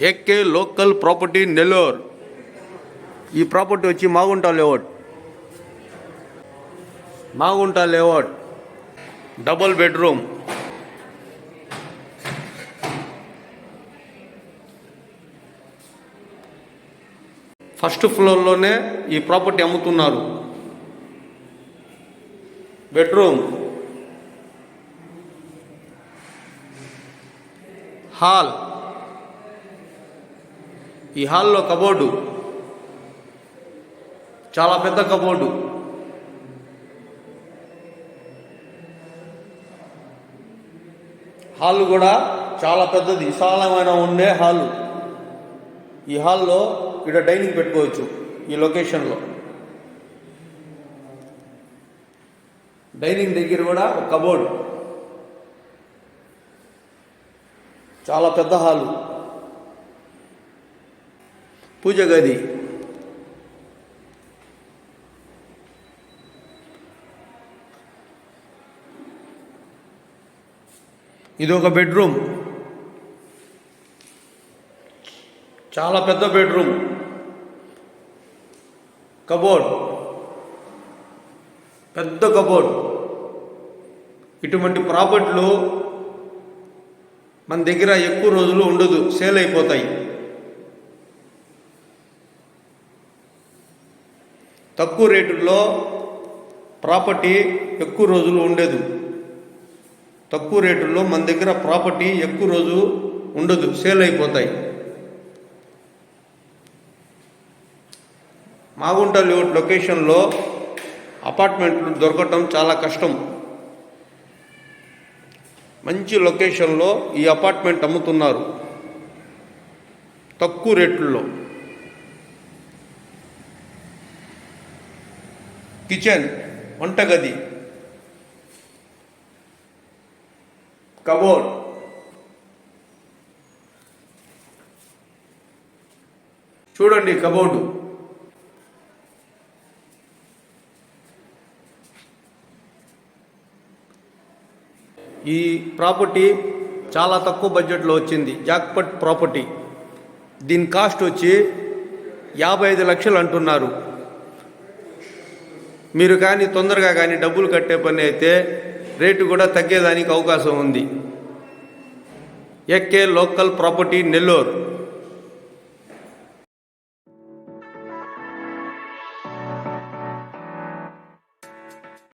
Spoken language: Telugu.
AK local property Nellore. ఈ ప్రాపర్టీ వచ్చి Magunta layout double bedroom. First ఫ్లోర్లోనే ఈ ప్రాపర్టీ అమ్ముతున్నారు. బెడ్రూమ్, హాల్, ఈ హాల్లో కబోర్డు, చాలా పెద్ద కబోర్డు. హాల్ కూడా చాలా పెద్దది, విశాలమైన ఉండే హాలు. ఈ హాల్లో ఇక్కడ డైనింగ్ పెట్టుకోవచ్చు. ఈ లొకేషన్లో డైనింగ్ దగ్గర కూడా ఒక కబోర్డ్, చాలా పెద్ద హాలు. పూజ గది, ఇది ఒక బెడ్రూమ్, చాలా పెద్ద బెడ్రూమ్. కబోర్డ్, పెద్ద కబోర్డ్. ఇటువంటి ప్రాపర్టీలు మన దగ్గర ఎక్కువ రోజులు ఉండదు, సేల్ అయిపోతాయి. తక్కువ రేటుల్లో ప్రాపర్టీ ఎక్కువ రోజులు ఉండదు. తక్కువ రేటుల్లో మన దగ్గర ప్రాపర్టీ ఎక్కువ రోజు ఉండదు, సేల్ అయిపోతాయి. మాగుంట లేఅవుట్ లొకేషన్లో అపార్ట్మెంట్లు దొరకటం చాలా కష్టం. మంచి లొకేషన్లో ఈ అపార్ట్మెంట్ అమ్ముతున్నారు తక్కువ రేట్లలో. కిచెన్, వంటగది, కబోర్డ్, చూడండి కబోర్డు. ఈ ప్రాపర్టీ చాలా తక్కువ బడ్జెట్లో వచ్చింది, జాక్పట్ ప్రాపర్టీ. దీని కాస్ట్ వచ్చి 55 లక్షలు అంటున్నారు. మీరు కానీ తొందరగా కానీ డబ్బులు కట్టే పని అయితే రేటు కూడా తగ్గేదానికి అవకాశం ఉంది. AK local property Nellore.